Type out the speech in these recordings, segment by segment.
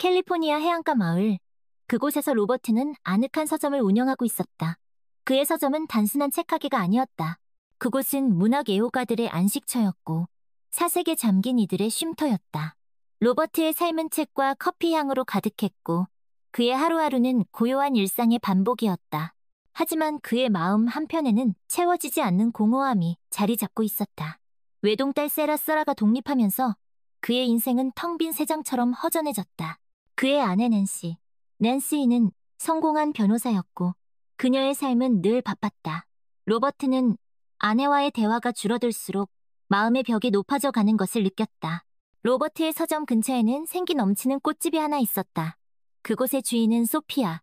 캘리포니아 해안가 마을. 그곳에서 로버트는 아늑한 서점을 운영하고 있었다. 그의 서점은 단순한 책가게가 아니었다. 그곳은 문학 애호가들의 안식처였고 사색에 잠긴 이들의 쉼터였다. 로버트의 삶은 책과 커피 향으로 가득했고 그의 하루하루는 고요한 일상의 반복이었다. 하지만 그의 마음 한편에는 채워지지 않는 공허함이 자리 잡고 있었다. 외동딸 세라가 독립하면서 그의 인생은 텅 빈 새장처럼 허전해졌다. 그의 아내 낸시는 성공한 변호사였고 그녀의 삶은 늘 바빴다. 로버트는 아내와의 대화가 줄어들수록 마음의 벽이 높아져 가는 것을 느꼈다. 로버트의 서점 근처에는 생기 넘치는 꽃집이 하나 있었다. 그곳의 주인은 소피아,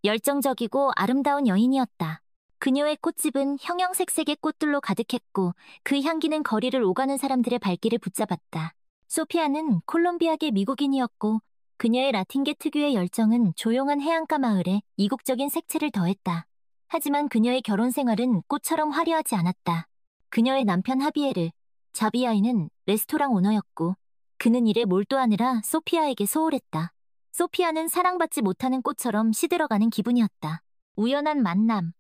열정적이고 아름다운 여인이었다. 그녀의 꽃집은 형형색색의 꽃들로 가득했고 그 향기는 거리를 오가는 사람들의 발길을 붙잡았다. 소피아는 콜롬비아계 미국인이었고 그녀의 라틴계 특유의 열정은 조용한 해안가 마을에 이국적인 색채를 더했다. 하지만 그녀의 결혼 생활은 꽃처럼 화려하지 않았다. 그녀의 남편 자비아이는 레스토랑 오너였고 그는 일에 몰두하느라 소피아에게 소홀했다. 소피아는 사랑받지 못하는 꽃처럼 시들어가는 기분이었다. 우연한 만남,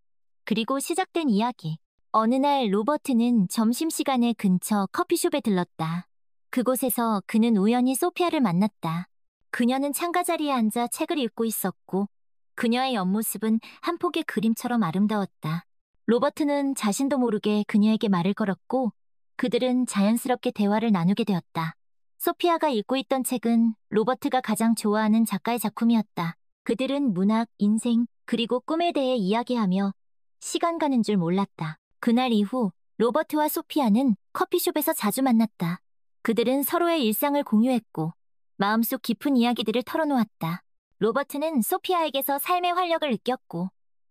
그리고 시작된 이야기. 어느 날 로버트는 점심시간에 근처 커피숍에 들렀다. 그곳에서 그는 우연히 소피아를 만났다. 그녀는 창가 자리에 앉아 책을 읽고 있었고 그녀의 옆모습은 한 폭의 그림처럼 아름다웠다. 로버트는 자신도 모르게 그녀에게 말을 걸었고 그들은 자연스럽게 대화를 나누게 되었다. 소피아가 읽고 있던 책은 로버트가 가장 좋아하는 작가의 작품이었다. 그들은 문학, 인생, 그리고 꿈에 대해 이야기하며 시간 가는 줄 몰랐다. 그날 이후 로버트와 소피아는 커피숍에서 자주 만났다. 그들은 서로의 일상을 공유했고 마음속 깊은 이야기들을 털어놓았다. 로버트는 소피아에게서 삶의 활력을 느꼈고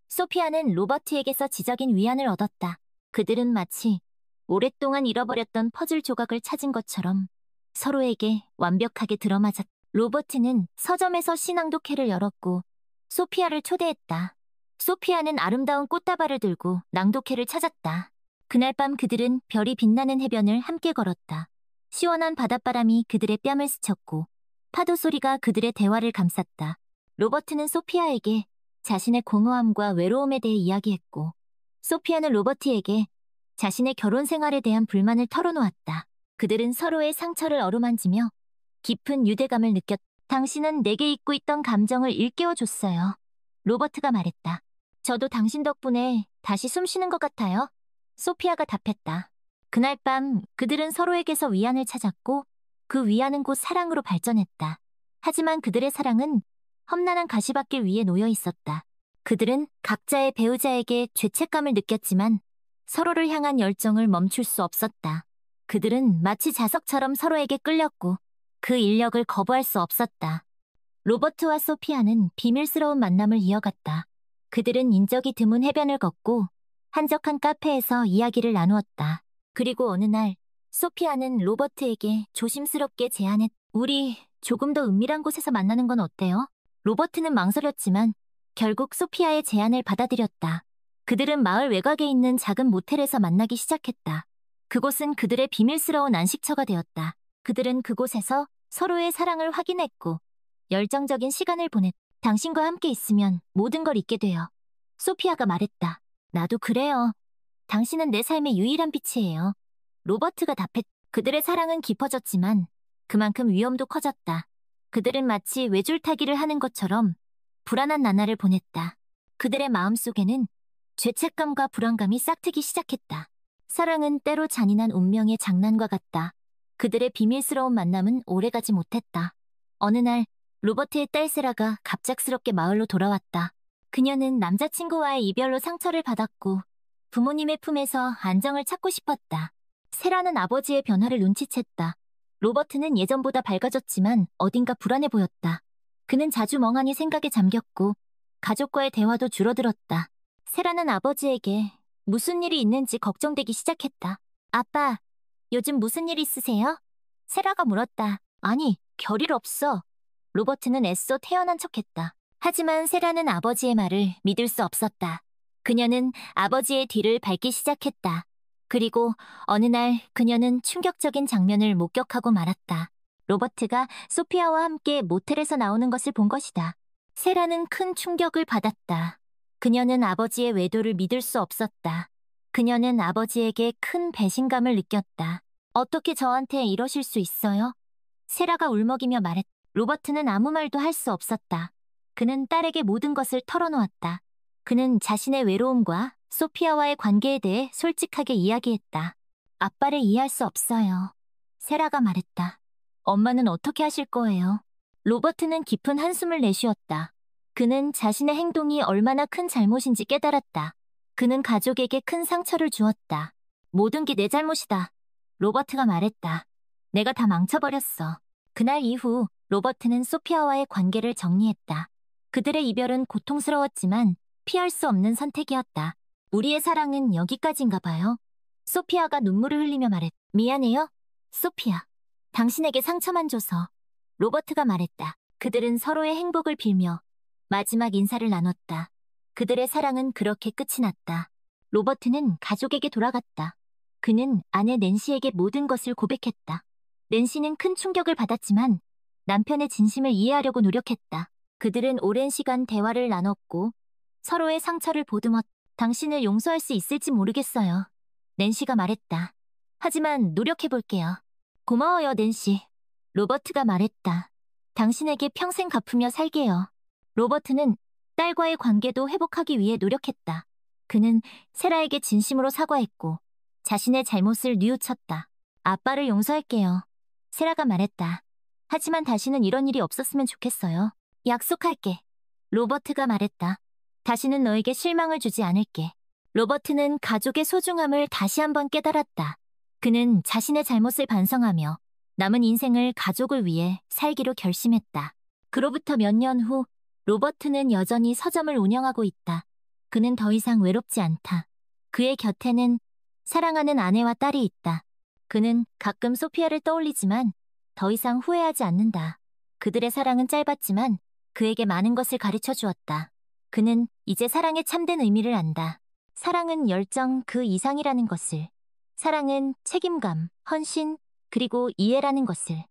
소피아는 로버트에게서 지적인 위안을 얻었다. 그들은 마치 오랫동안 잃어버렸던 퍼즐 조각을 찾은 것처럼 서로에게 완벽하게 들어맞았다. 로버트는 서점에서 시낭독회를 열었고 소피아를 초대했다. 소피아는 아름다운 꽃다발을 들고 낭독회를 찾았다. 그날 밤 그들은 별이 빛나는 해변을 함께 걸었다. 시원한 바닷바람이 그들의 뺨을 스쳤고 파도 소리가 그들의 대화를 감쌌다. 로버트는 소피아에게 자신의 공허함과 외로움에 대해 이야기했고 소피아는 로버트에게 자신의 결혼 생활에 대한 불만을 털어놓았다. 그들은 서로의 상처를 어루만지며 깊은 유대감을 느꼈다. 당신은 내게 잊고 있던 감정을 일깨워줬어요. 로버트가 말했다. 저도 당신 덕분에 다시 숨 쉬는 것 같아요. 소피아가 답했다. 그날 밤 그들은 서로에게서 위안을 찾았고 그 위안은 곧 사랑으로 발전했다. 하지만 그들의 사랑은 험난한 가시밭길 위에 놓여 있었다. 그들은 각자의 배우자에게 죄책감을 느꼈지만 서로를 향한 열정을 멈출 수 없었다. 그들은 마치 자석처럼 서로에게 끌렸고 그 인력을 거부할 수 없었다. 로버트와 소피아는 비밀스러운 만남을 이어갔다. 그들은 인적이 드문 해변을 걷고 한적한 카페에서 이야기를 나누었다. 그리고 어느 날 소피아는 로버트에게 조심스럽게 제안했다. 우리 조금 더 은밀한 곳에서 만나는 건 어때요? 로버트는 망설였지만 결국 소피아의 제안을 받아들였다. 그들은 마을 외곽에 있는 작은 모텔에서 만나기 시작했다. 그곳은 그들의 비밀스러운 안식처가 되었다. 그들은 그곳에서 서로의 사랑을 확인했고 열정적인 시간을 보냈다. 당신과 함께 있으면 모든 걸 잊게 돼요. 소피아가 말했다. 나도 그래요. 당신은 내 삶의 유일한 빛이에요. 로버트가 답했다. 그들의 사랑은 깊어졌지만 그만큼 위험도 커졌다. 그들은 마치 외줄타기를 하는 것처럼 불안한 나날을 보냈다. 그들의 마음속에는 죄책감과 불안감이 싹트기 시작했다. 사랑은 때로 잔인한 운명의 장난과 같다. 그들의 비밀스러운 만남은 오래가지 못했다. 어느 날 로버트의 딸 세라가 갑작스럽게 마을로 돌아왔다. 그녀는 남자친구와의 이별로 상처를 받았고 부모님의 품에서 안정을 찾고 싶었다. 세라는 아버지의 변화를 눈치챘다. 로버트는 예전보다 밝아졌지만 어딘가 불안해 보였다. 그는 자주 멍하니 생각에 잠겼고 가족과의 대화도 줄어들었다. 세라는 아버지에게 무슨 일이 있는지 걱정되기 시작했다. 아빠, 요즘 무슨 일 있으세요? 세라가 물었다. 아니, 별일 없어. 로버트는 애써 태연한 척했다. 하지만 세라는 아버지의 말을 믿을 수 없었다. 그녀는 아버지의 뒤를 밟기 시작했다. 그리고 어느 날 그녀는 충격적인 장면을 목격하고 말았다. 로버트가 소피아와 함께 모텔에서 나오는 것을 본 것이다. 세라는 큰 충격을 받았다. 그녀는 아버지의 외도를 믿을 수 없었다. 그녀는 아버지에게 큰 배신감을 느꼈다. 어떻게 저한테 이러실 수 있어요? 세라가 울먹이며 말했다. 로버트는 아무 말도 할 수 없었다. 그는 딸에게 모든 것을 털어놓았다. 그는 자신의 외로움과 소피아와의 관계에 대해 솔직하게 이야기했다. 아빠를 이해할 수 없어요. 세라가 말했다. 엄마는 어떻게 하실 거예요? 로버트는 깊은 한숨을 내쉬었다. 그는 자신의 행동이 얼마나 큰 잘못인지 깨달았다. 그는 가족에게 큰 상처를 주었다. 모든 게 내 잘못이다. 로버트가 말했다. 내가 다 망쳐버렸어. 그날 이후 로버트는 소피아와의 관계를 정리했다. 그들의 이별은 고통스러웠지만 피할 수 없는 선택이었다. 우리의 사랑은 여기까지인가 봐요. 소피아가 눈물을 흘리며 말했다. 미안해요, 소피아. 당신에게 상처만 줘서. 로버트가 말했다. 그들은 서로의 행복을 빌며 마지막 인사를 나눴다. 그들의 사랑은 그렇게 끝이 났다. 로버트는 가족에게 돌아갔다. 그는 아내 낸시에게 모든 것을 고백했다. 낸시는 큰 충격을 받았지만 남편의 진심을 이해하려고 노력했다. 그들은 오랜 시간 대화를 나눴고 서로의 상처를 보듬었다. 당신을 용서할 수 있을지 모르겠어요. 낸시가 말했다. 하지만 노력해볼게요. 고마워요, 낸시. 로버트가 말했다. 당신에게 평생 갚으며 살게요. 로버트는 딸과의 관계도 회복하기 위해 노력했다. 그는 세라에게 진심으로 사과했고 자신의 잘못을 뉘우쳤다. 아빠를 용서할게요. 세라가 말했다. 하지만 다시는 이런 일이 없었으면 좋겠어요. 약속할게. 로버트가 말했다. 다시는 너에게 실망을 주지 않을게. 로버트는 가족의 소중함을 다시 한번 깨달았다. 그는 자신의 잘못을 반성하며 남은 인생을 가족을 위해 살기로 결심했다. 그로부터 몇 년 후 로버트는 여전히 서점을 운영하고 있다. 그는 더 이상 외롭지 않다. 그의 곁에는 사랑하는 아내와 딸이 있다. 그는 가끔 소피아를 떠올리지만 더 이상 후회하지 않는다. 그들의 사랑은 짧았지만 그에게 많은 것을 가르쳐 주었다. 그는 이제 사랑의 참된 의미를 안다. 사랑은 열정 그 이상이라는 것을. 사랑은 책임감, 헌신, 그리고 이해라는 것을.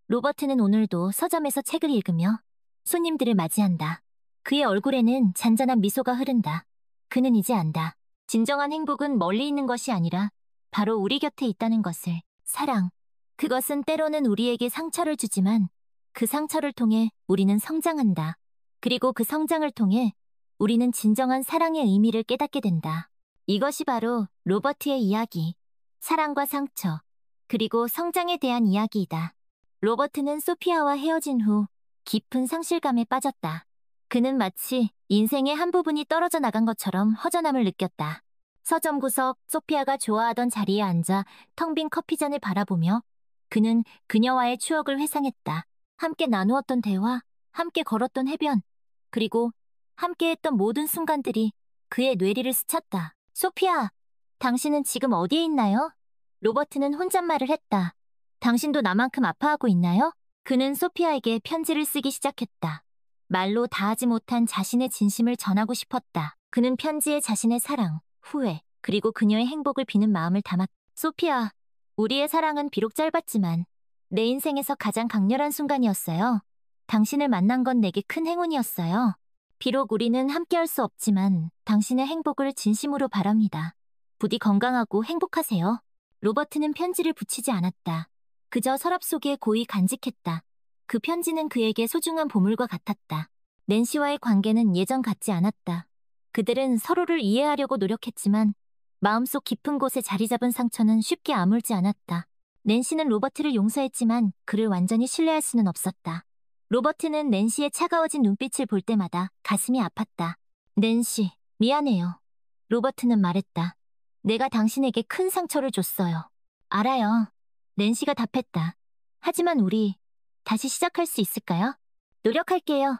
로버트는 오늘도 서점에서 책을 읽으며 손님들을 맞이한다. 그의 얼굴에는 잔잔한 미소가 흐른다. 그는 이제 안다. 진정한 행복은 멀리 있는 것이 아니라 바로 우리 곁에 있다는 것을. 사랑. 그것은 때로는 우리에게 상처를 주지만 그 상처를 통해 우리는 성장한다. 그리고 그 성장을 통해 우리는 진정한 사랑의 의미를 깨닫게 된다. 이것이 바로 로버트의 이야기. 사랑과 상처, 그리고 성장에 대한 이야기이다. 로버트는 소피아와 헤어진 후 깊은 상실감에 빠졌다. 그는 마치 인생의 한 부분이 떨어져 나간 것처럼 허전함을 느꼈다. 서점 구석 소피아가 좋아하던 자리에 앉아 텅 빈 커피잔을 바라보며 그는 그녀와의 추억을 회상했다. 함께 나누었던 대화, 함께 걸었던 해변, 그리고 함께했던 모든 순간들이 그의 뇌리를 스쳤다. 소피아, 당신은 지금 어디에 있나요? 로버트는 혼잣말을 했다. 당신도 나만큼 아파하고 있나요? 그는 소피아에게 편지를 쓰기 시작했다. 말로 다하지 못한 자신의 진심을 전하고 싶었다. 그는 편지에 자신의 사랑, 후회, 그리고 그녀의 행복을 비는 마음을 담았다. 소피아, 우리의 사랑은 비록 짧았지만 내 인생에서 가장 강렬한 순간이었어요. 당신을 만난 건 내게 큰 행운이었어요. 비록 우리는 함께할 수 없지만 당신의 행복을 진심으로 바랍니다. 부디 건강하고 행복하세요. 로버트는 편지를 붙이지 않았다. 그저 서랍 속에 고이 간직했다. 그 편지는 그에게 소중한 보물과 같았다. 낸시와의 관계는 예전 같지 않았다. 그들은 서로를 이해하려고 노력했지만 마음속 깊은 곳에 자리 잡은 상처는 쉽게 아물지 않았다. 낸시는 로버트를 용서했지만 그를 완전히 신뢰할 수는 없었다. 로버트는 낸시의 차가워진 눈빛을 볼 때마다 가슴이 아팠다. 낸시, 미안해요. 로버트는 말했다. 내가 당신에게 큰 상처를 줬어요. 알아요. 낸시가 답했다. 하지만 우리 다시 시작할 수 있을까요? 노력할게요.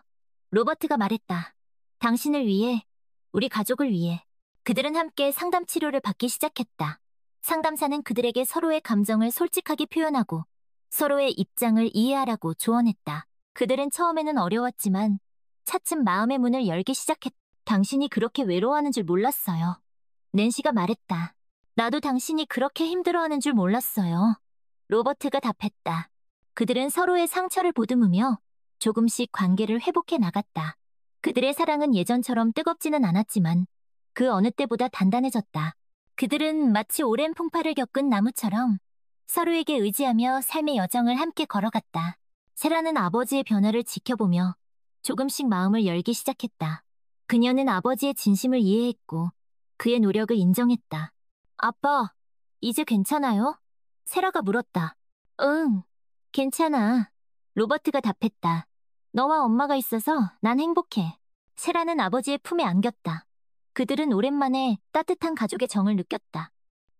로버트가 말했다. 당신을 위해, 우리 가족을 위해. 그들은 함께 상담 치료를 받기 시작했다. 상담사는 그들에게 서로의 감정을 솔직하게 표현하고 서로의 입장을 이해하라고 조언했다. 그들은 처음에는 어려웠지만 차츰 마음의 문을 열기 시작했다. 당신이 그렇게 외로워하는 줄 몰랐어요. 낸시가 말했다. 나도 당신이 그렇게 힘들어하는 줄 몰랐어요. 로버트가 답했다. 그들은 서로의 상처를 보듬으며 조금씩 관계를 회복해 나갔다. 그들의 사랑은 예전처럼 뜨겁지는 않았지만 그 어느 때보다 단단해졌다. 그들은 마치 오랜 풍파를 겪은 나무처럼 서로에게 의지하며 삶의 여정을 함께 걸어갔다. 세라는 아버지의 변화를 지켜보며 조금씩 마음을 열기 시작했다. 그녀는 아버지의 진심을 이해했고 그의 노력을 인정했다. 아빠, 이제 괜찮아요? 세라가 물었다. 응, 괜찮아. 로버트가 답했다. 너와 엄마가 있어서 난 행복해. 세라는 아버지의 품에 안겼다. 그들은 오랜만에 따뜻한 가족의 정을 느꼈다.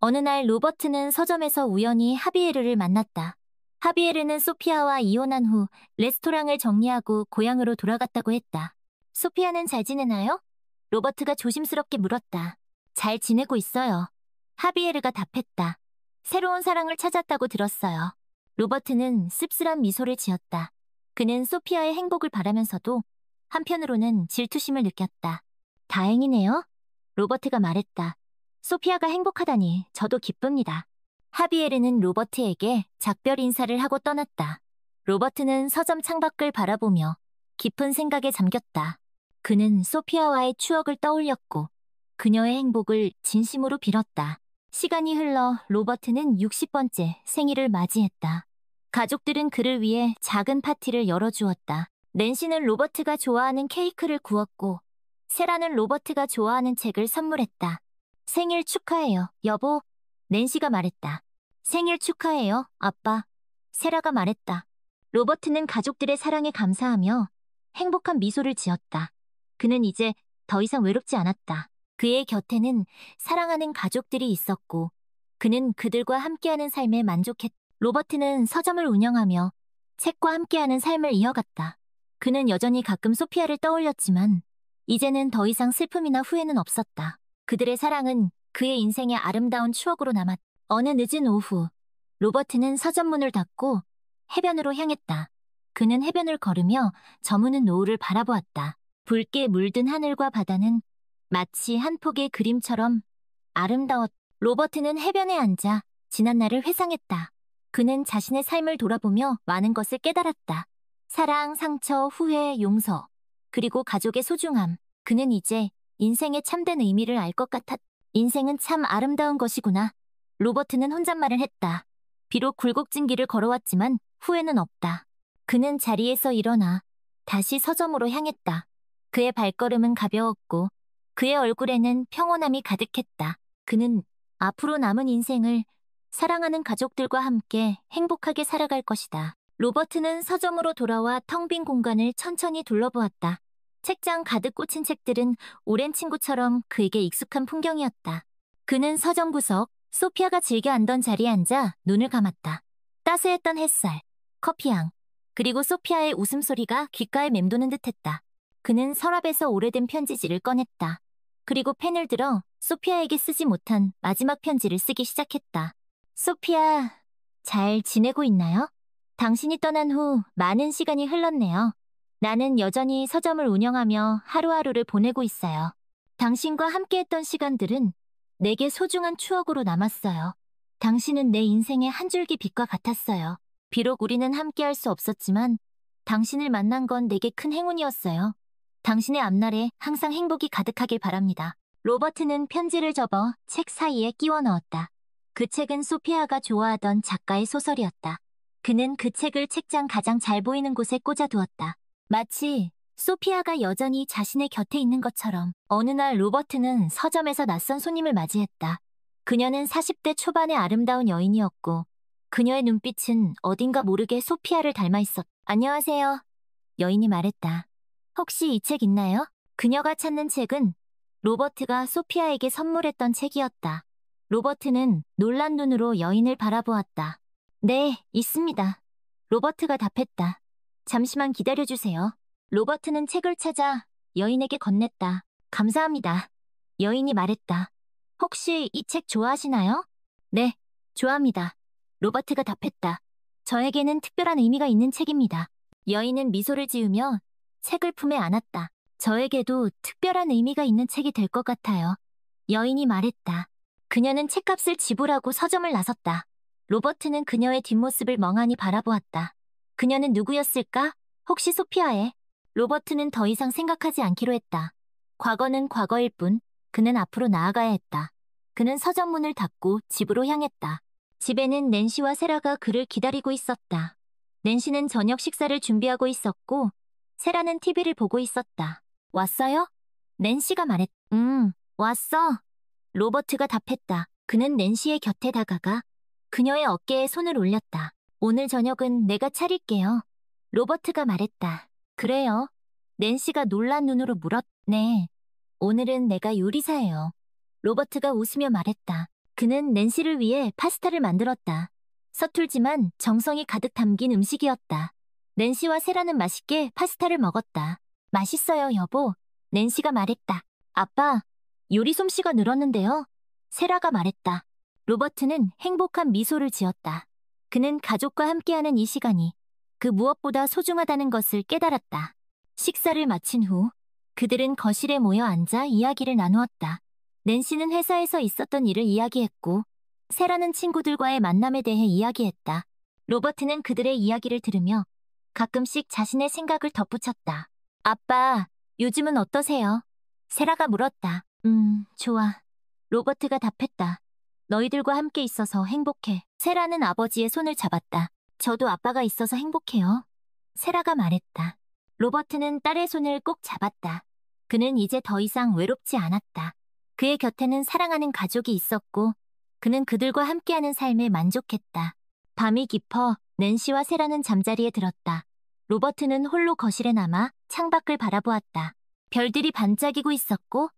어느 날 로버트는 서점에서 우연히 하비에르를 만났다. 하비에르는 소피아와 이혼한 후 레스토랑을 정리하고 고향으로 돌아갔다고 했다. 소피아는 잘 지내나요? 로버트가 조심스럽게 물었다. 잘 지내고 있어요. 하비에르가 답했다. 새로운 사랑을 찾았다고 들었어요. 로버트는 씁쓸한 미소를 지었다. 그는 소피아의 행복을 바라면서도 한편으로는 질투심을 느꼈다. 다행이네요. 로버트가 말했다. 소피아가 행복하다니 저도 기쁩니다. 하비에르는 로버트에게 작별 인사를 하고 떠났다. 로버트는 서점 창밖을 바라보며 깊은 생각에 잠겼다. 그는 소피아와의 추억을 떠올렸고 그녀의 행복을 진심으로 빌었다. 시간이 흘러 로버트는 60번째 생일을 맞이했다. 가족들은 그를 위해 작은 파티를 열어주었다. 낸시는 로버트가 좋아하는 케이크를 구웠고 세라는 로버트가 좋아하는 책을 선물했다. 생일 축하해요, 여보. 낸시가 말했다. 생일 축하해요, 아빠. 세라가 말했다. 로버트는 가족들의 사랑에 감사하며 행복한 미소를 지었다. 그는 이제 더 이상 외롭지 않았다. 그의 곁에는 사랑하는 가족들이 있었고 그는 그들과 함께하는 삶에 만족했다. 로버트는 서점을 운영하며 책과 함께하는 삶을 이어갔다. 그는 여전히 가끔 소피아를 떠올렸지만 이제는 더 이상 슬픔이나 후회는 없었다. 그들의 사랑은 그의 인생의 아름다운 추억으로 남았다. 어느 늦은 오후, 로버트는 서점 문을 닫고 해변으로 향했다. 그는 해변을 걸으며 저무는 노을을 바라보았다. 붉게 물든 하늘과 바다는 마치 한 폭의 그림처럼 아름다웠다. 로버트는 해변에 앉아 지난 날을 회상했다. 그는 자신의 삶을 돌아보며 많은 것을 깨달았다. 사랑, 상처, 후회, 용서, 그리고 가족의 소중함. 그는 이제 인생의 참된 의미를 알 것 같았다. 인생은 참 아름다운 것이구나. 로버트는 혼잣말을 했다. 비록 굴곡진 길을 걸어왔지만 후회는 없다. 그는 자리에서 일어나 다시 서점으로 향했다. 그의 발걸음은 가벼웠고 그의 얼굴에는 평온함이 가득했다. 그는 앞으로 남은 인생을 사랑하는 가족들과 함께 행복하게 살아갈 것이다. 로버트는 서점으로 돌아와 텅 빈 공간을 천천히 둘러보았다. 책장 가득 꽂힌 책들은 오랜 친구처럼 그에게 익숙한 풍경이었다. 그는 서점 구석, 소피아가 즐겨 앉던 자리에 앉아 눈을 감았다. 따스했던 햇살, 커피향, 그리고 소피아의 웃음소리가 귓가에 맴도는 듯했다. 그는 서랍에서 오래된 편지지를 꺼냈다. 그리고 펜을 들어 소피아에게 쓰지 못한 마지막 편지를 쓰기 시작했다. 소피아, 잘 지내고 있나요? 당신이 떠난 후 많은 시간이 흘렀네요. 나는 여전히 서점을 운영하며 하루하루를 보내고 있어요. 당신과 함께했던 시간들은 내게 소중한 추억으로 남았어요. 당신은 내 인생의 한 줄기 빛과 같았어요. 비록 우리는 함께할 수 없었지만 당신을 만난 건 내게 큰 행운이었어요. 당신의 앞날에 항상 행복이 가득하길 바랍니다. 로버트는 편지를 접어 책 사이에 끼워 넣었다. 그 책은 소피아가 좋아하던 작가의 소설이었다. 그는 그 책을 책장 가장 잘 보이는 곳에 꽂아두었다. 마치 소피아가 여전히 자신의 곁에 있는 것처럼. 어느 날 로버트는 서점에서 낯선 손님을 맞이했다. 그녀는 40대 초반의 아름다운 여인이었고 그녀의 눈빛은 어딘가 모르게 소피아를 닮아 있었다. 안녕하세요. 여인이 말했다. 혹시 이 책 있나요? 그녀가 찾는 책은 로버트가 소피아에게 선물했던 책이었다. 로버트는 놀란 눈으로 여인을 바라보았다. 네, 있습니다. 로버트가 답했다. 잠시만 기다려주세요. 로버트는 책을 찾아 여인에게 건넸다. 감사합니다. 여인이 말했다. 혹시 이 책 좋아하시나요? 네, 좋아합니다. 로버트가 답했다. 저에게는 특별한 의미가 있는 책입니다. 여인은 미소를 지으며 책을 품에 안았다. 저에게도 특별한 의미가 있는 책이 될 것 같아요. 여인이 말했다. 그녀는 책값을 지불하고 서점을 나섰다. 로버트는 그녀의 뒷모습을 멍하니 바라보았다. 그녀는 누구였을까? 혹시 소피아의? 로버트는 더 이상 생각하지 않기로 했다. 과거는 과거일 뿐, 그는 앞으로 나아가야 했다. 그는 서점문을 닫고 집으로 향했다. 집에는 낸시와 세라가 그를 기다리고 있었다. 낸시는 저녁 식사를 준비하고 있었고, 세라는 TV를 보고 있었다. 왔어요? 낸시가 말했, 왔어. 로버트가 답했다. 그는 낸시의 곁에 다가가 그녀의 어깨에 손을 올렸다. 오늘 저녁은 내가 차릴게요. 로버트가 말했다. 그래요? 낸시가 놀란 눈으로 물었, 네. 오늘은 내가 요리사예요. 로버트가 웃으며 말했다. 그는 낸시를 위해 파스타를 만들었다. 서툴지만 정성이 가득 담긴 음식이었다. 낸시와 세라는 맛있게 파스타를 먹었다. 맛있어요, 여보. 낸시가 말했다. 아빠, 요리 솜씨가 늘었는데요. 세라가 말했다. 로버트는 행복한 미소를 지었다. 그는 가족과 함께하는 이 시간이 그 무엇보다 소중하다는 것을 깨달았다. 식사를 마친 후 그들은 거실에 모여 앉아 이야기를 나누었다. 낸시는 회사에서 있었던 일을 이야기했고 세라는 친구들과의 만남에 대해 이야기했다. 로버트는 그들의 이야기를 들으며 가끔씩 자신의 생각을 덧붙였다. 아빠, 요즘은 어떠세요? 세라가 물었다. 좋아. 로버트가 답했다. 너희들과 함께 있어서 행복해. 세라는 아버지의 손을 잡았다. 저도 아빠가 있어서 행복해요. 세라가 말했다. 로버트는 딸의 손을 꼭 잡았다. 그는 이제 더 이상 외롭지 않았다. 그의 곁에는 사랑하는 가족이 있었고 그는 그들과 함께하는 삶에 만족했다. 밤이 깊어 낸시와 세라는 잠자리에 들었다. 로버트는 홀로 거실에 남아 창밖을 바라보았다. 별들이 반짝이고 있었고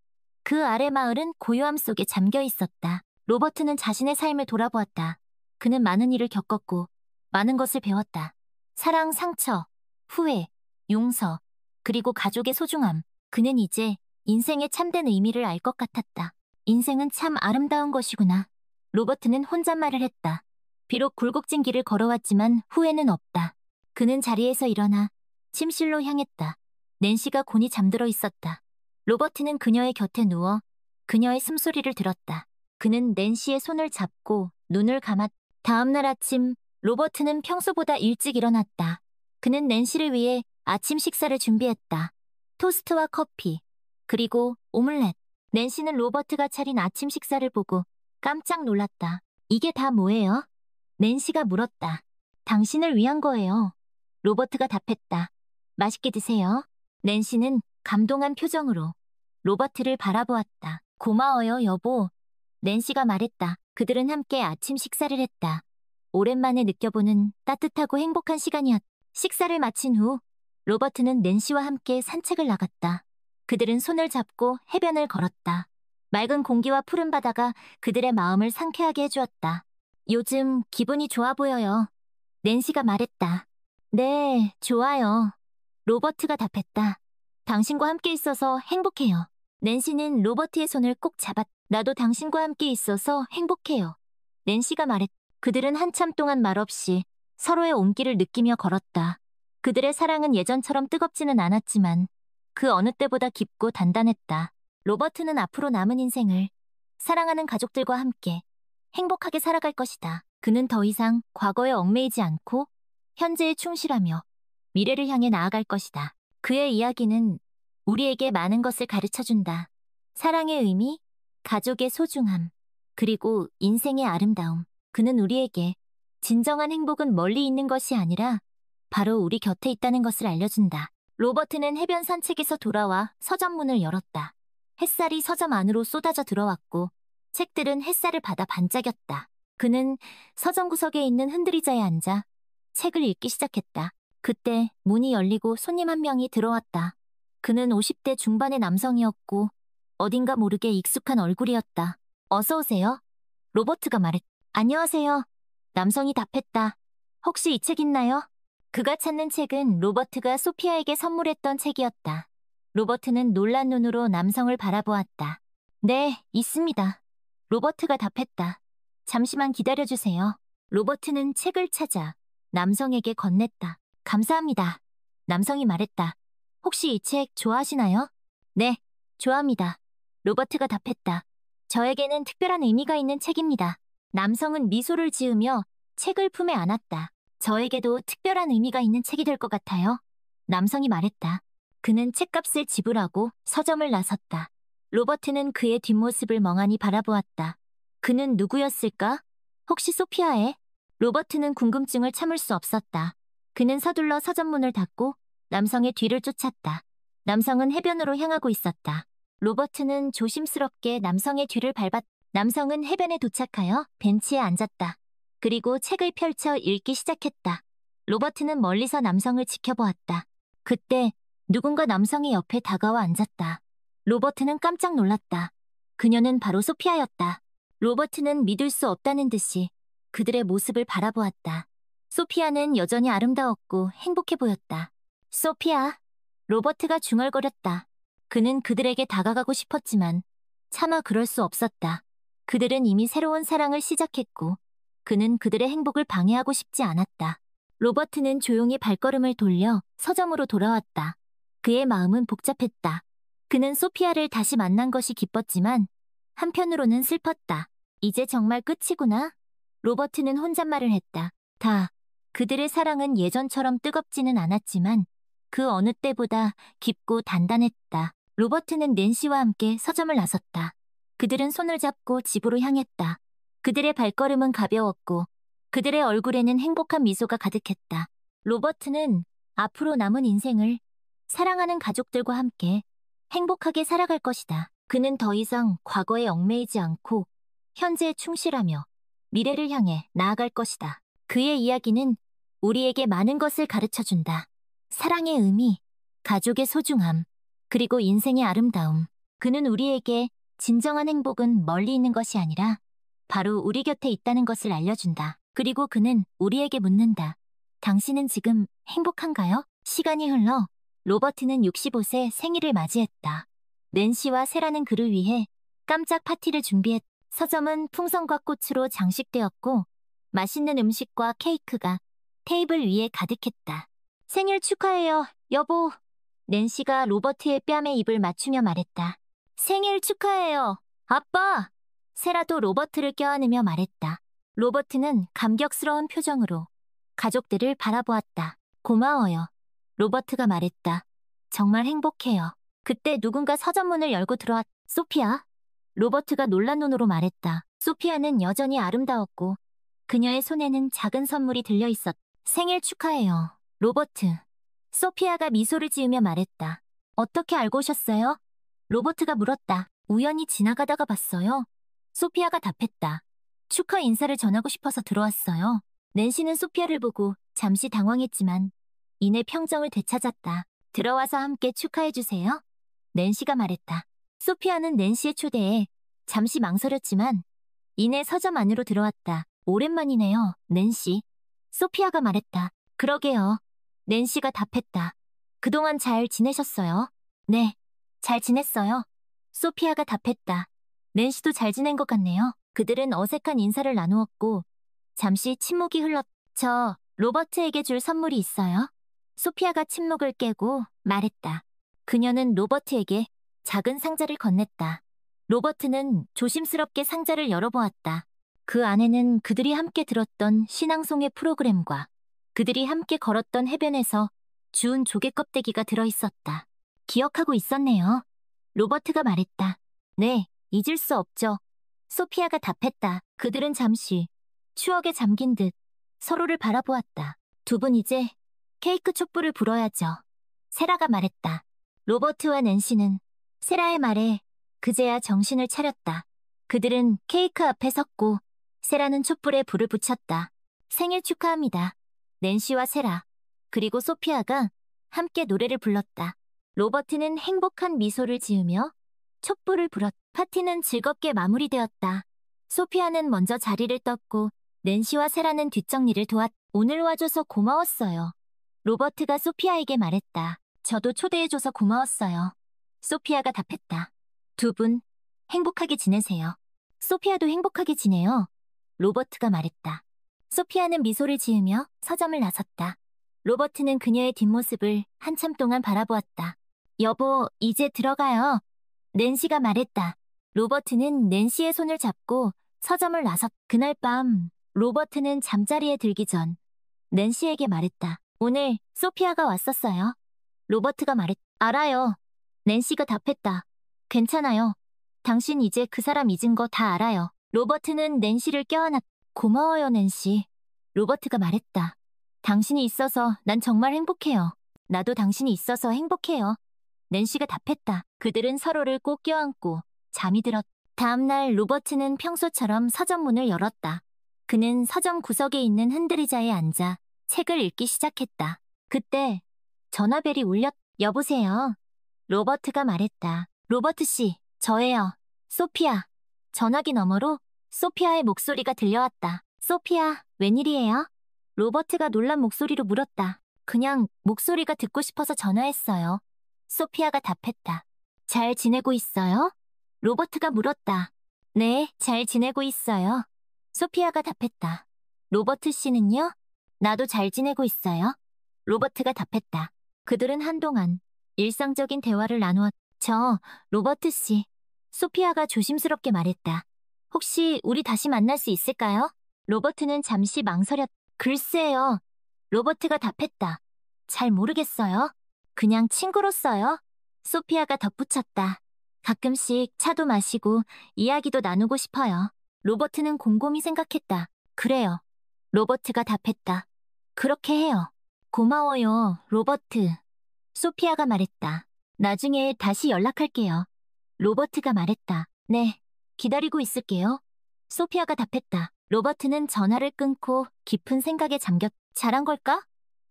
그 아래 마을은 고요함 속에 잠겨 있었다. 로버트는 자신의 삶을 돌아보았다. 그는 많은 일을 겪었고 많은 것을 배웠다. 사랑, 상처, 후회, 용서, 그리고 가족의 소중함. 그는 이제 인생의 참된 의미를 알 것 같았다. 인생은 참 아름다운 것이구나. 로버트는 혼잣말을 했다. 비록 굴곡진 길을 걸어왔지만 후회는 없다. 그는 자리에서 일어나 침실로 향했다. 낸시가 곤히 잠들어 있었다. 로버트는 그녀의 곁에 누워 그녀의 숨소리를 들었다. 그는 낸시의 손을 잡고 눈을 감았다. 다음 날 아침 로버트는 평소보다 일찍 일어났다. 그는 낸시를 위해 아침 식사를 준비했다. 토스트와 커피, 그리고 오믈렛. 낸시는 로버트가 차린 아침 식사를 보고 깜짝 놀랐다. 이게 다 뭐예요? 낸시가 물었다. 당신을 위한 거예요. 로버트가 답했다. 맛있게 드세요. 낸시는 감동한 표정으로 로버트를 바라보았다. 고마워요, 여보. 낸시가 말했다. 그들은 함께 아침 식사를 했다. 오랜만에 느껴보는 따뜻하고 행복한 시간이었다. 식사를 마친 후 로버트는 낸시와 함께 산책을 나갔다. 그들은 손을 잡고 해변을 걸었다. 맑은 공기와 푸른 바다가 그들의 마음을 상쾌하게 해주었다. 요즘 기분이 좋아 보여요. 낸시가 말했다. 네, 좋아요. 로버트가 답했다. 당신과 함께 있어서 행복해요. 낸시는 로버트의 손을 꼭 잡았다. 나도 당신과 함께 있어서 행복해요. 낸시가 말했다. 그들은 한참 동안 말없이 서로의 온기를 느끼며 걸었다. 그들의 사랑은 예전처럼 뜨겁지는 않았지만 그 어느 때보다 깊고 단단했다. 로버트는 앞으로 남은 인생을 사랑하는 가족들과 함께 행복하게 살아갈 것이다. 그는 더 이상 과거에 얽매이지 않고 현재에 충실하며 미래를 향해 나아갈 것이다. 그의 이야기는 우리에게 많은 것을 가르쳐준다. 사랑의 의미, 가족의 소중함, 그리고 인생의 아름다움. 그는 우리에게 진정한 행복은 멀리 있는 것이 아니라 바로 우리 곁에 있다는 것을 알려준다. 로버트는 해변 산책에서 돌아와 서점 문을 열었다. 햇살이 서점 안으로 쏟아져 들어왔고 책들은 햇살을 받아 반짝였다. 그는 서점 구석에 있는 흔들의자에 앉아 책을 읽기 시작했다. 그때 문이 열리고 손님 한 명이 들어왔다. 그는 50대 중반의 남성이었고 어딘가 모르게 익숙한 얼굴이었다. 어서 오세요. 로버트가 말했다. 안녕하세요. 남성이 답했다. 혹시 이 책 있나요? 그가 찾는 책은 로버트가 소피아에게 선물했던 책이었다. 로버트는 놀란 눈으로 남성을 바라보았다. 네, 있습니다. 로버트가 답했다. 잠시만 기다려주세요. 로버트는 책을 찾아 남성에게 건넸다. 감사합니다. 남성이 말했다. 혹시 이 책 좋아하시나요? 네, 좋아합니다. 로버트가 답했다. 저에게는 특별한 의미가 있는 책입니다. 남성은 미소를 지으며 책을 품에 안았다. 저에게도 특별한 의미가 있는 책이 될 것 같아요. 남성이 말했다. 그는 책값을 지불하고 서점을 나섰다. 로버트는 그의 뒷모습을 멍하니 바라보았다. 그는 누구였을까? 혹시 소피아의? 로버트는 궁금증을 참을 수 없었다. 그는 서둘러 서점 문을 닫고 남성의 뒤를 쫓았다. 남성은 해변으로 향하고 있었다. 로버트는 조심스럽게 남성의 뒤를 밟았다. 남성은 해변에 도착하여 벤치에 앉았다. 그리고 책을 펼쳐 읽기 시작했다. 로버트는 멀리서 남성을 지켜보았다. 그때 누군가 남성의 옆에 다가와 앉았다. 로버트는 깜짝 놀랐다. 그녀는 바로 소피아였다. 로버트는 믿을 수 없다는 듯이 그들의 모습을 바라보았다. 소피아는 여전히 아름다웠고 행복해 보였다. 소피아. 로버트가 중얼거렸다. 그는 그들에게 다가가고 싶었지만 차마 그럴 수 없었다. 그들은 이미 새로운 사랑을 시작했고 그는 그들의 행복을 방해하고 싶지 않았다. 로버트는 조용히 발걸음을 돌려 서점으로 돌아왔다. 그의 마음은 복잡했다. 그는 소피아를 다시 만난 것이 기뻤지만 한편으로는 슬펐다. 이제 정말 끝이구나. 로버트는 혼잣말을 했다. 그들의 사랑은 예전처럼 뜨겁지는 않았지만 그 어느 때보다 깊고 단단했다. 로버트는 낸시와 함께 서점을 나섰다. 그들은 손을 잡고 집으로 향했다. 그들의 발걸음은 가벼웠고 그들의 얼굴에는 행복한 미소가 가득했다. 로버트는 앞으로 남은 인생을 사랑하는 가족들과 함께 행복하게 살아갈 것이다. 그는 더 이상 과거에 얽매이지 않고 현재에 충실하며 미래를 향해 나아갈 것이다. 그의 이야기는 우리에게 많은 것을 가르쳐준다. 사랑의 의미, 가족의 소중함, 그리고 인생의 아름다움. 그는 우리에게 진정한 행복은 멀리 있는 것이 아니라 바로 우리 곁에 있다는 것을 알려준다. 그리고 그는 우리에게 묻는다. 당신은 지금 행복한가요? 시간이 흘러 로버트는 65세 생일을 맞이했다. 낸시와 세라는 그를 위해 깜짝 파티를 준비했다. 서점은 풍선과 꽃으로 장식되었고 맛있는 음식과 케이크가 테이블 위에 가득했다. 생일 축하해요, 여보. 낸시가 로버트의 뺨에 입을 맞추며 말했다. 생일 축하해요, 아빠. 세라도 로버트를 껴안으며 말했다. 로버트는 감격스러운 표정으로 가족들을 바라보았다. 고마워요. 로버트가 말했다. 정말 행복해요. 그때 누군가 서점 문을 열고 들어왔다. 소피아. 로버트가 놀란 눈으로 말했다. 소피아는 여전히 아름다웠고 그녀의 손에는 작은 선물이 들려있었다. 생일 축하해요, 로버트. 소피아가 미소를 지으며 말했다. 어떻게 알고 오셨어요? 로버트가 물었다. 우연히 지나가다가 봤어요. 소피아가 답했다. 축하 인사를 전하고 싶어서 들어왔어요. 낸시는 소피아를 보고 잠시 당황했지만 이내 평정을 되찾았다. 들어와서 함께 축하해주세요. 낸시가 말했다. 소피아는 낸시의 초대에 잠시 망설였지만 이내 서점 안으로 들어왔다. 오랜만이네요, 낸시. 소피아가 말했다. 그러게요. 낸시가 답했다. 그동안 잘 지내셨어요? 네, 잘 지냈어요. 소피아가 답했다. 낸시도 잘 지낸 것 같네요. 그들은 어색한 인사를 나누었고 잠시 침묵이 흘렀. 저 로버트에게 줄 선물이 있어요. 소피아가 침묵을 깨고 말했다. 그녀는 로버트에게 작은 상자를 건넸다. 로버트는 조심스럽게 상자를 열어보았다. 그 안에는 그들이 함께 들었던 신앙송의 프로그램과 그들이 함께 걸었던 해변에서 주운 조개 껍데기가 들어있었다. 기억하고 있었네요. 로버트가 말했다. 네, 잊을 수 없죠. 소피아가 답했다. 그들은 잠시 추억에 잠긴 듯 서로를 바라보았다. 두 분 이제 케이크 촛불을 불어야죠. 세라가 말했다. 로버트와 낸시는 세라의 말에 그제야 정신을 차렸다. 그들은 케이크 앞에 섰고 세라는 촛불에 불을 붙였다. 생일 축하합니다. 낸시와 세라, 그리고 소피아가 함께 노래를 불렀다. 로버트는 행복한 미소를 지으며 촛불을 불었다. 파티는 즐겁게 마무리되었다. 소피아는 먼저 자리를 떴고 낸시와 세라는 뒷정리를 도왔다. 오늘 와줘서 고마웠어요. 로버트가 소피아에게 말했다. 저도 초대해줘서 고마웠어요. 소피아가 답했다. 두 분 행복하게 지내세요. 소피아도 행복하게 지내요. 로버트가 말했다. 소피아는 미소를 지으며 서점을 나섰다. 로버트는 그녀의 뒷모습을 한참 동안 바라보았다. 여보, 이제 들어가요. 낸시가 말했다. 로버트는 낸시의 손을 잡고 서점을 나섰. 그날 밤 로버트는 잠자리에 들기 전 낸시에게 말했다. 오늘 소피아가 왔었어요. 로버트가 알아요. 낸시가 답했다. 괜찮아요. 당신 이제 그 사람 잊은 거 다 알아요. 로버트는 낸시를 껴안았. 고마워요, 낸시. 로버트가 말했다. 당신이 있어서 난 정말 행복해요. 나도 당신이 있어서 행복해요. 낸시가 답했다. 그들은 서로를 꼭 껴안고 잠이 들었다. 다음날 로버트는 평소처럼 서점 문을 열었다. 그는 서점 구석에 있는 흔들의자에 앉아 책을 읽기 시작했다. 그때 전화벨이 울렸. 여보세요. 로버트가 말했다. 로버트 씨, 저예요. 소피아. 전화기 너머로 소피아의 목소리가 들려왔다. 소피아, 웬일이에요? 로버트가 놀란 목소리로 물었다. 그냥 목소리가 듣고 싶어서 전화했어요. 소피아가 답했다. 잘 지내고 있어요? 로버트가 물었다. 네, 잘 지내고 있어요. 소피아가 답했다. 로버트 씨는요? 나도 잘 지내고 있어요. 로버트가 답했다. 그들은 한동안 일상적인 대화를 나누었. 로버트 씨. 소피아가 조심스럽게 말했다. 혹시 우리 다시 만날 수 있을까요? 로버트는 잠시 망설였. 글쎄요. 로버트가 답했다. 잘 모르겠어요. 그냥 친구로서요. 소피아가 덧붙였다. 가끔씩 차도 마시고 이야기도 나누고 싶어요. 로버트는 곰곰이 생각했다. 그래요. 로버트가 답했다. 그렇게 해요. 고마워요, 로버트. 소피아가 말했다. 나중에 다시 연락할게요. 로버트가 말했다. 네, 기다리고 있을게요. 소피아가 답했다. 로버트는 전화를 끊고 깊은 생각에 잘한 걸까?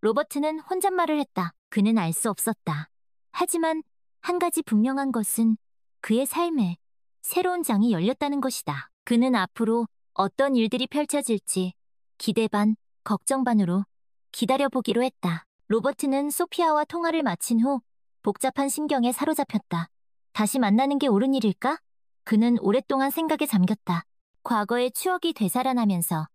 로버트는 혼잣말을 했다. 그는 알 수 없었다. 하지만 한 가지 분명한 것은 그의 삶에 새로운 장이 열렸다는 것이다. 그는 앞으로 어떤 일들이 펼쳐질지 기대 반, 걱정 반으로 기다려보기로 했다. 로버트는 소피아와 통화를 마친 후 복잡한 심경에 사로잡혔다. 다시 만나는 게 옳은 일일까? 그는 오랫동안 생각에 잠겼다. 과거의 추억이 되살아나면서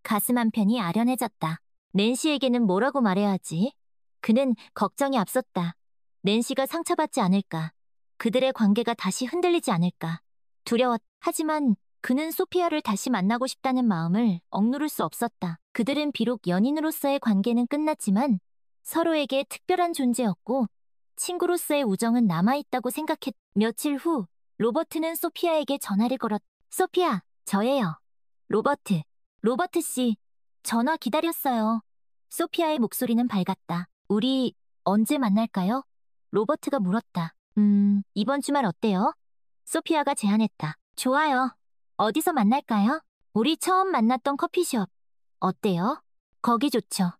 가슴 한편이 아련해졌다. 낸시에게는 뭐라고 말해야 하지? 그는 걱정이 앞섰다. 낸시가 상처받지 않을까? 그들의 관계가 다시 흔들리지 않을까? 두려웠. 하지만 그는 소피아를 다시 만나고 싶다는 마음을 억누를 수 없었다. 그들은 비록 연인으로서의 관계는 끝났지만 서로에게 특별한 존재였고 친구로서의 우정은 남아있다고 생각했. 며칠 후 로버트는 소피아에게 전화를 걸었. 소피아, 저예요. 로버트. 로버트 씨, 전화 기다렸어요. 소피아의 목소리는 밝았다. 우리 언제 만날까요? 로버트가 물었다. 이번 주말 어때요? 소피아가 제안했다. 좋아요. 어디서 만날까요? 우리 처음 만났던 커피숍. 어때요? 거기 좋죠.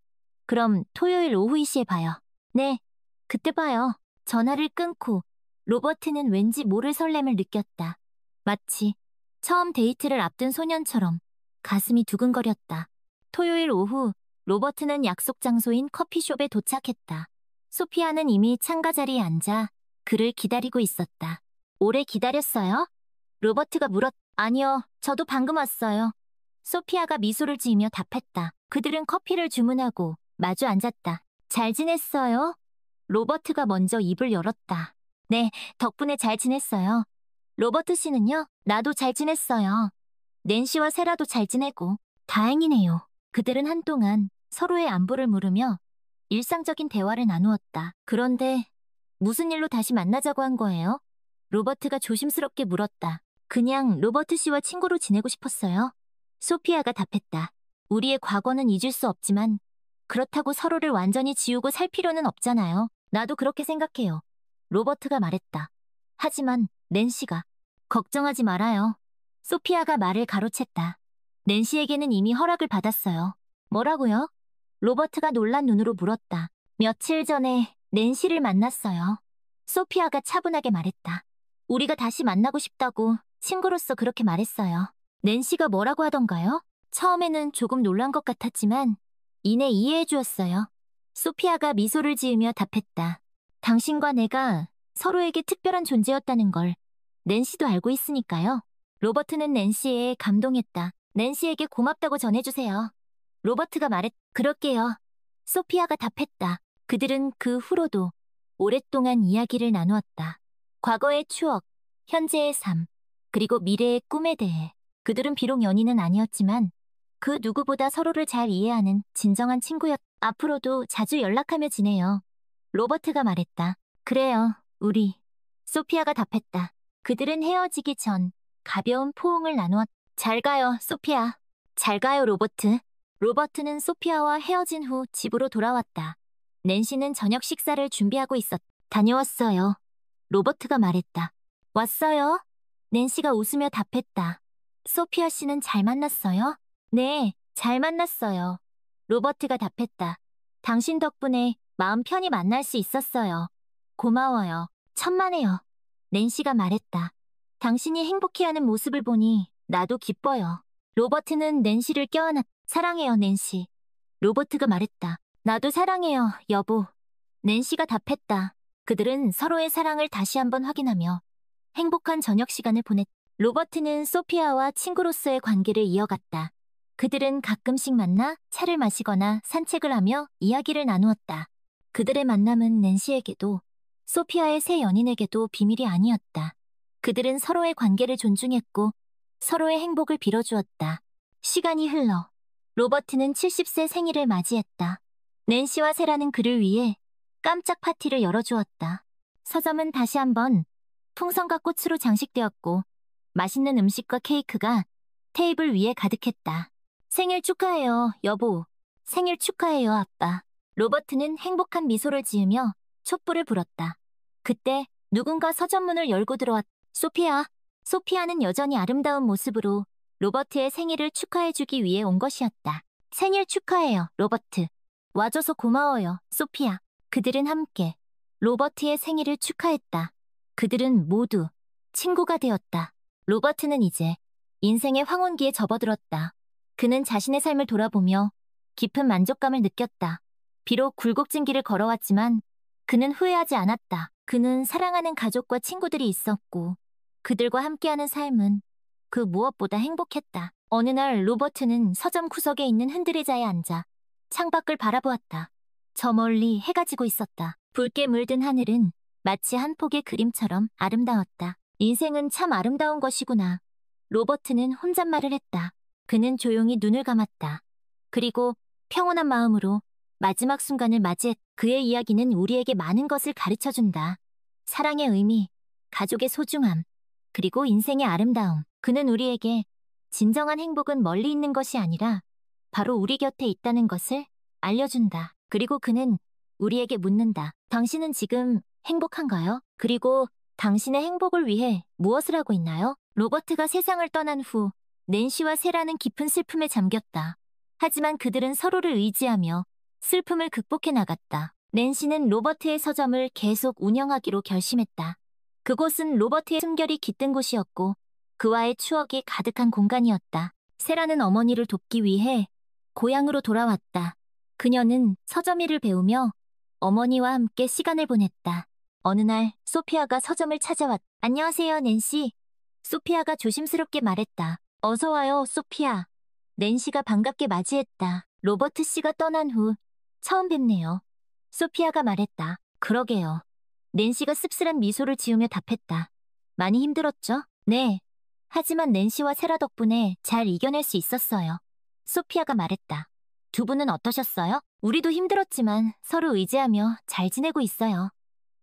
그럼 토요일 오후 2시에 봐요. 네, 그때 봐요. 전화를 끊고 로버트는 왠지 모를 설렘을 느꼈다. 마치 처음 데이트를 앞둔 소년처럼 가슴이 두근거렸다. 토요일 오후 로버트는 약속 장소인 커피숍에 도착했다. 소피아는 이미 창가 자리에 앉아 그를 기다리고 있었다. 오래 기다렸어요? 로버트가 아니요, 저도 방금 왔어요. 소피아가 미소를 지으며 답했다. 그들은 커피를 주문하고 마주 앉았다. 잘 지냈어요? 로버트가 먼저 입을 열었다. 네, 덕분에 잘 지냈어요. 로버트 씨는요? 나도 잘 지냈어요. 낸시와 세라도 잘 지내고. 다행이네요. 그들은 한동안 서로의 안부를 물으며 일상적인 대화를 나누었다. 그런데 무슨 일로 다시 만나자고 한 거예요? 로버트가 조심스럽게 물었다. 그냥 로버트 씨와 친구로 지내고 싶었어요. 소피아가 답했다. 우리의 과거는 잊을 수 없지만 그렇다고 서로를 완전히 지우고 살 필요는 없잖아요. 나도 그렇게 생각해요. 로버트가 말했다. 하지만 낸시가 걱정하지 말아요. 소피아가 말을 가로챘다. 낸시에게는 이미 허락을 받았어요. 뭐라고요? 로버트가 놀란 눈으로 물었다. 며칠 전에 낸시를 만났어요. 소피아가 차분하게 말했다. 우리가 다시 만나고 싶다고 친구로서 그렇게 말했어요. 낸시가 뭐라고 하던가요? 처음에는 조금 놀란 것 같았지만 이내 이해해 주었어요. 소피아가 미소를 지으며 답했다. 당신과 내가 서로에게 특별한 존재였다는 걸 낸시도 알고 있으니까요. 로버트는 낸시에 감동했다. 낸시에게 고맙다고 전해주세요. 로버트가 그럴게요. 소피아가 답했다. 그들은 그 후로도 오랫동안 이야기를 나누었다. 과거의 추억, 현재의 삶, 그리고 미래의 꿈에 대해. 그들은 비록 연인은 아니었지만 그 누구보다 서로를 잘 이해하는 진정한 친구였. 앞으로도 자주 연락하며 지내요. 로버트가 말했다. 그래요, 우리. 소피아가 답했다. 그들은 헤어지기 전 가벼운 포옹을 나누었. 잘 가요, 소피아. 잘 가요, 로버트. 로버트는 소피아와 헤어진 후 집으로 돌아왔다. 낸시는 저녁 식사를 준비하고 있었. 다녀왔어요. 로버트가 말했다. 왔어요? 낸시가 웃으며 답했다. 소피아 씨는 잘 만났어요? 네, 잘 만났어요. 로버트가 답했다. 당신 덕분에 마음 편히 만날 수 있었어요. 고마워요. 천만에요. 낸시가 말했다. 당신이 행복해하는 모습을 보니 나도 기뻐요. 로버트는 낸시를 껴안았. 사랑해요, 낸시. 로버트가 말했다. 나도 사랑해요, 여보. 낸시가 답했다. 그들은 서로의 사랑을 다시 한번 확인하며 행복한 저녁 시간을 보냈. 로버트는 소피아와 친구로서의 관계를 이어갔다. 그들은 가끔씩 만나 차를 마시거나 산책을 하며 이야기를 나누었다. 그들의 만남은 낸시에게도 소피아의 새 연인에게도 비밀이 아니었다. 그들은 서로의 관계를 존중했고 서로의 행복을 빌어주었다. 시간이 흘러 로버트는 70세 생일을 맞이했다. 낸시와 세라는 그를 위해 깜짝 파티를 열어주었다. 서점은 다시 한번 풍선과 꽃으로 장식되었고 맛있는 음식과 케이크가 테이블 위에 가득했다. 생일 축하해요, 여보. 생일 축하해요, 아빠. 로버트는 행복한 미소를 지으며 촛불을 불었다. 그때 누군가 서점문을 열고 들어왔다. 소피아. 소피아는 여전히 아름다운 모습으로 로버트의 생일을 축하해주기 위해 온 것이었다. 생일 축하해요, 로버트. 와줘서 고마워요, 소피아. 그들은 함께 로버트의 생일을 축하했다. 그들은 모두 친구가 되었다. 로버트는 이제 인생의 황혼기에 접어들었다. 그는 자신의 삶을 돌아보며 깊은 만족감을 느꼈다. 비록 굴곡진 길을 걸어왔지만 그는 후회하지 않았다. 그는 사랑하는 가족과 친구들이 있었고 그들과 함께하는 삶은 그 무엇보다 행복했다. 어느 날 로버트는 서점 구석에 있는 흔들의자에 앉아 창밖을 바라보았다. 저 멀리 해가 지고 있었다. 붉게 물든 하늘은 마치 한 폭의 그림처럼 아름다웠다. 인생은 참 아름다운 것이구나. 로버트는 혼잣말을 했다. 그는 조용히 눈을 감았다. 그리고 평온한 마음으로 마지막 순간을 맞이했. 그의 이야기는 우리에게 많은 것을 가르쳐준다. 사랑의 의미, 가족의 소중함, 그리고 인생의 아름다움. 그는 우리에게 진정한 행복은 멀리 있는 것이 아니라 바로 우리 곁에 있다는 것을 알려준다. 그리고 그는 우리에게 묻는다. 당신은 지금 행복한가요? 그리고 당신의 행복을 위해 무엇을 하고 있나요? 로버트가 세상을 떠난 후 낸시와 세라는 깊은 슬픔에 잠겼다. 하지만 그들은 서로를 의지하며 슬픔을 극복해 나갔다. 낸시는 로버트의 서점을 계속 운영하기로 결심했다. 그곳은 로버트의 숨결이 깃든 곳이었고 그와의 추억이 가득한 공간이었다. 세라는 어머니를 돕기 위해 고향으로 돌아왔다. 그녀는 서점 일을 배우며 어머니와 함께 시간을 보냈다. 어느 날 소피아가 서점을 찾아왔다. 안녕하세요, 낸시. 소피아가 조심스럽게 말했다. 어서 와요, 소피아. 낸시가 반갑게 맞이했다. 로버트 씨가 떠난 후 처음 뵙네요. 소피아가 말했다. 그러게요. 낸시가 씁쓸한 미소를 지으며 답했다. 많이 힘들었죠? 네. 하지만 낸시와 세라 덕분에 잘 이겨낼 수 있었어요. 소피아가 말했다. 두 분은 어떠셨어요? 우리도 힘들었지만 서로 의지하며 잘 지내고 있어요.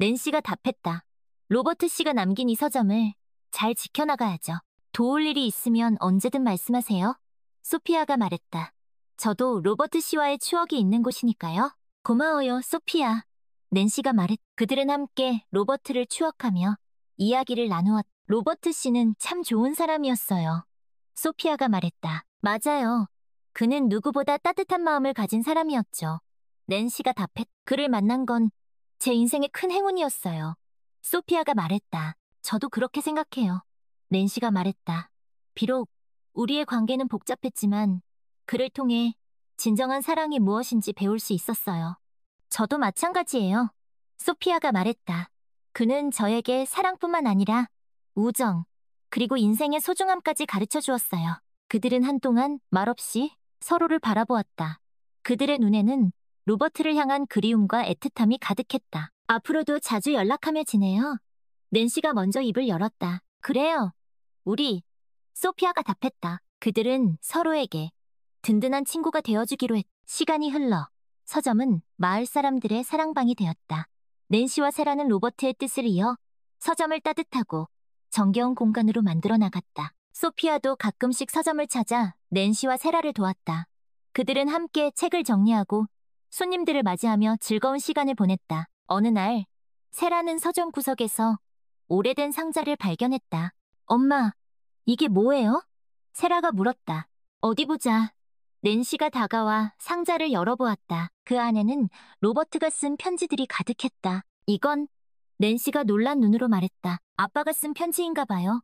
낸시가 답했다. 로버트 씨가 남긴 이 서점을 잘 지켜나가야죠. 도울 일이 있으면 언제든 말씀하세요. 소피아가 말했다. 저도 로버트 씨와의 추억이 있는 곳이니까요. 고마워요, 소피아. 낸시가 말했. 그들은 함께 로버트를 추억하며 이야기를 나누었. 로버트 씨는 참 좋은 사람이었어요. 소피아가 말했다. 맞아요. 그는 누구보다 따뜻한 마음을 가진 사람이었죠. 낸시가 답했. 그를 만난 건 제 인생의 큰 행운이었어요. 소피아가 말했다. 저도 그렇게 생각해요. 낸시가 말했다. 비록 우리의 관계는 복잡했지만 그를 통해 진정한 사랑이 무엇인지 배울 수 있었어요. 저도 마찬가지예요. 소피아가 말했다. 그는 저에게 사랑뿐만 아니라 우정, 그리고 인생의 소중함까지 가르쳐 주었어요. 그들은 한동안 말없이 서로를 바라보았다. 그들의 눈에는 로버트를 향한 그리움과 애틋함이 가득했다. 앞으로도 자주 연락하며 지내요. 낸시가 먼저 입을 열었다. 그래요. 우리. 소피아가 답했다. 그들은 서로에게 든든한 친구가 되어주기로 했. 시간이 흘러 서점은 마을 사람들의 사랑방이 되었다. 낸시와 세라는 로버트의 뜻을 이어 서점을 따뜻하고 정겨운 공간으로 만들어 나갔다. 소피아도 가끔씩 서점을 찾아 낸시와 세라를 도왔다. 그들은 함께 책을 정리하고 손님들을 맞이하며 즐거운 시간을 보냈다. 어느 날 세라는 서점 구석에서 오래된 상자를 발견했다. 엄마, 이게 뭐예요? 세라가 물었다. 어디 보자. 낸시가 다가와 상자를 열어보았다. 그 안에는 로버트가 쓴 편지들이 가득했다. 이건 낸시가 놀란 눈으로 말했다. 아빠가 쓴 편지인가 봐요.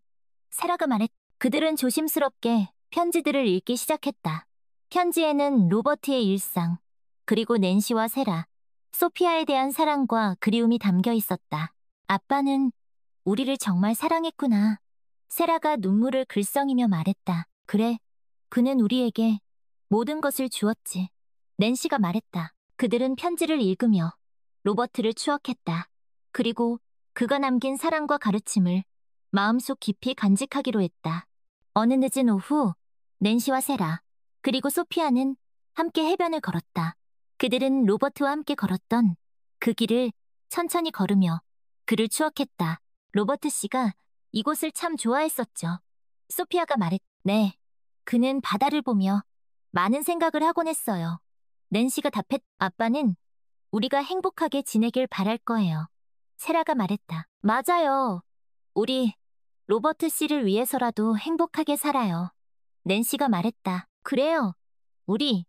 세라가 말했다. 그들은 조심스럽게 편지들을 읽기 시작했다. 편지에는 로버트의 일상, 그리고 낸시와 세라, 소피아에 대한 사랑과 그리움이 담겨 있었다. 아빠는 우리를 정말 사랑했구나. 세라가 눈물을 글썽이며 말했다. 그래, 그는 우리에게 모든 것을 주었지. 낸시가 말했다. 그들은 편지를 읽으며 로버트를 추억했다. 그리고 그가 남긴 사랑과 가르침을 마음속 깊이 간직하기로 했다. 어느 늦은 오후, 낸시와 세라, 그리고 소피아는 함께 해변을 걸었다. 그들은 로버트와 함께 걸었던 그 길을 천천히 걸으며 그를 추억했다. 로버트 씨가 이곳을 참 좋아했었죠. 소피아가 말했. 네, 그는 바다를 보며 많은 생각을 하곤 했어요. 낸시가 답했. 아빠는 우리가 행복하게 지내길 바랄 거예요. 세라가 말했다. 맞아요. 우리 로버트 씨를 위해서라도 행복하게 살아요. 낸시가 말했다. 그래요. 우리.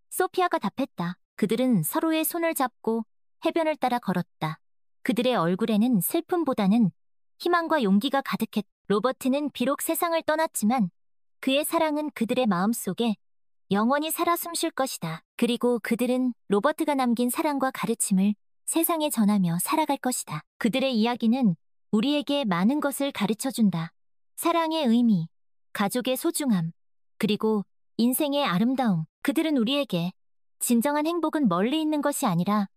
소피아가 답했다. 그들은 서로의 손을 잡고 해변을 따라 걸었다. 그들의 얼굴에는 슬픔보다는 희망과 용기가 가득했다. 로버트는 비록 세상을 떠났지만 그의 사랑은 그들의 마음속에 영원히 살아 숨쉴 것이다. 그리고 그들은 로버트가 남긴 사랑과 가르침을 세상에 전하며 살아갈 것이다. 그들의 이야기는 우리에게 많은 것을 가르쳐준다. 사랑의 의미, 가족의 소중함, 그리고 인생의 아름다움. 그들은 우리에게 진정한 행복은 멀리 있는 것이 아니라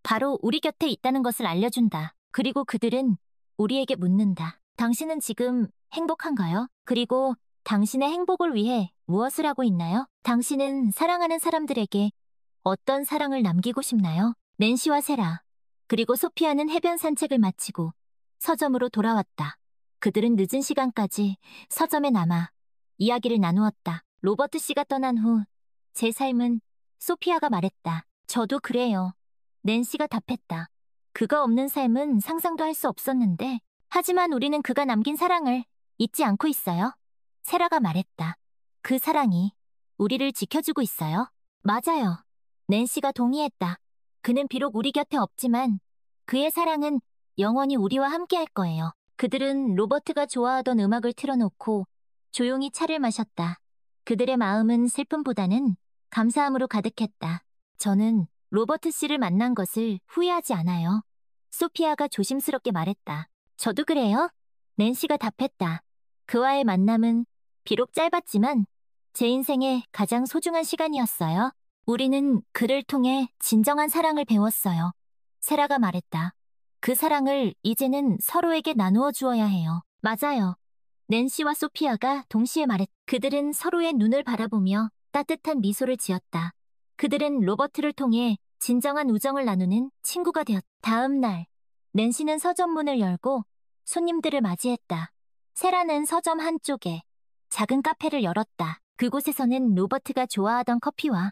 바로 우리 곁에 있다는 것을 알려준다. 그리고 그들은 우리에게 묻는다. 당신은 지금 행복한가요? 그리고 당신의 행복을 위해 무엇을 하고 있나요? 당신은 사랑하는 사람들에게 어떤 사랑을 남기고 싶나요? 낸시와 세라, 그리고 소피아는 해변 산책을 마치고 서점으로 돌아왔다. 그들은 늦은 시간까지 서점에 남아 이야기를 나누었다. 로버트 씨가 떠난 후 제 삶은 소피아가 말했다. 저도 그래요. 낸시가 답했다. 그가 없는 삶은 상상도 할 수 없었는데 하지만 우리는 그가 남긴 사랑을 잊지 않고 있어요. 세라가 말했다. 그 사랑이 우리를 지켜주고 있어요. 맞아요. 낸시가 동의했다. 그는 비록 우리 곁에 없지만 그의 사랑은 영원히 우리와 함께 할 거예요. 그들은 로버트가 좋아하던 음악을 틀어놓고 조용히 차를 마셨다. 그들의 마음은 슬픔보다는 감사함으로 가득했다. 저는 로버트 씨를 만난 것을 후회하지 않아요. 소피아가 조심스럽게 말했다. 저도 그래요. 낸시가 답했다. 그와의 만남은 비록 짧았지만 제 인생의 가장 소중한 시간이었어요. 우리는 그를 통해 진정한 사랑을 배웠어요. 세라가 말했다. 그 사랑을 이제는 서로에게 나누어 주어야 해요. 맞아요. 낸시와 소피아가 동시에 말했다. 그들은 서로의 눈을 바라보며 따뜻한 미소를 지었다. 그들은 로버트를 통해 진정한 우정을 나누는 친구가 되었다. 다음 날, 낸시는 서점 문을 열고 손님들을 맞이했다. 세라는 서점 한쪽에 작은 카페를 열었다. 그곳에서는 로버트가 좋아하던 커피와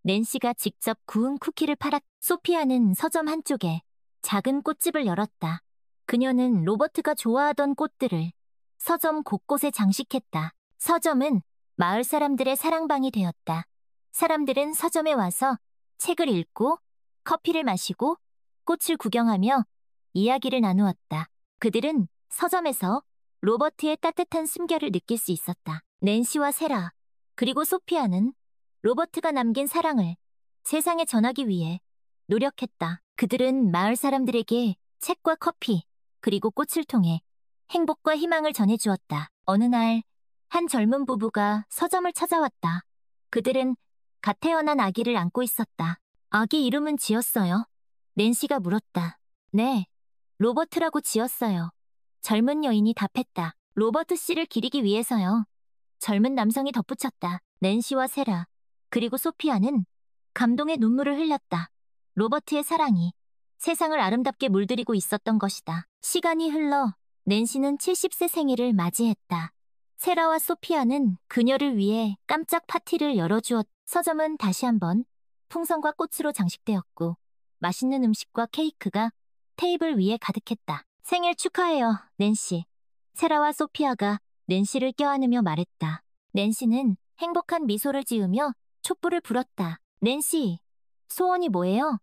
낸시가 직접 구운 쿠키를 팔았다. 소피아는 서점 한쪽에 작은 꽃집을 열었다. 그녀는 로버트가 좋아하던 꽃들을 서점 곳곳에 장식했다. 서점은 마을 사람들의 사랑방이 되었다. 사람들은 서점에 와서 책을 읽고 커피를 마시고 꽃을 구경하며 이야기를 나누었다. 그들은 서점에서 로버트의 따뜻한 숨결을 느낄 수 있었다. 낸시와 세라, 그리고 소피아는 로버트가 남긴 사랑을 세상에 전하기 위해 노력했다. 그들은 마을 사람들에게 책과 커피, 그리고 꽃을 통해 행복과 희망을 전해주었다. 어느 날, 한 젊은 부부가 서점을 찾아왔다. 그들은 갓 태어난 아기를 안고 있었다. 아기 이름은 지었어요? 낸시가 물었다. 네, 로버트라고 지었어요. 젊은 여인이 답했다. 로버트 씨를 기리기 위해서요. 젊은 남성이 덧붙였다. 낸시와 세라, 그리고 소피아는 감동의 눈물을 흘렸다. 로버트의 사랑이 세상을 아름답게 물들이고 있었던 것이다. 시간이 흘러 낸시는 70세 생일을 맞이했다. 세라와 소피아는 그녀를 위해 깜짝 파티를 열어주었. 서점은 다시 한번 풍선과 꽃으로 장식되었고 맛있는 음식과 케이크가 테이블 위에 가득했다. 생일 축하해요, 낸시. 세라와 소피아가 낸시를 껴안으며 말했다. 낸시는 행복한 미소를 지으며 촛불을 불었다. 낸시, 소원이 뭐예요?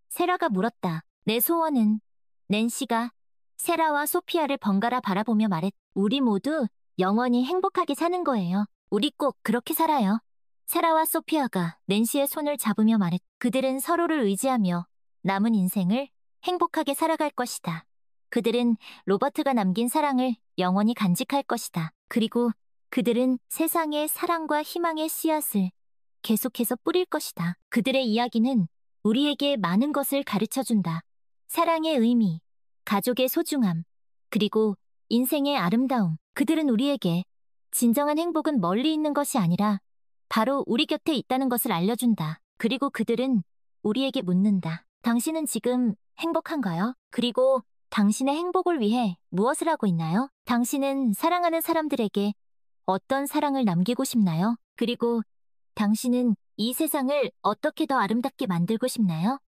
세라가 물었다. 내 소원은 낸시가 세라와 소피아를 번갈아 바라보며 말했다. 우리 모두 영원히 행복하게 사는 거예요. 우리 꼭 그렇게 살아요. 세라와 소피아가 낸시의 손을 잡으며 말했다. 그들은 서로를 의지하며 남은 인생을 행복하게 살아갈 것이다. 그들은 로버트가 남긴 사랑을 영원히 간직할 것이다. 그리고 그들은 세상에 사랑과 희망의 씨앗을 계속해서 뿌릴 것이다. 그들의 이야기는 우리에게 많은 것을 가르쳐준다. 사랑의 의미, 가족의 소중함, 그리고 인생의 아름다움. 그들은 우리에게 진정한 행복은 멀리 있는 것이 아니라 바로 우리 곁에 있다는 것을 알려준다. 그리고 그들은 우리에게 묻는다. 당신은 지금 행복한가요? 그리고 당신의 행복을 위해 무엇을 하고 있나요? 당신은 사랑하는 사람들에게 어떤 사랑을 남기고 싶나요? 그리고 당신은 이 세상을 어떻게 더 아름답게 만들고 싶나요?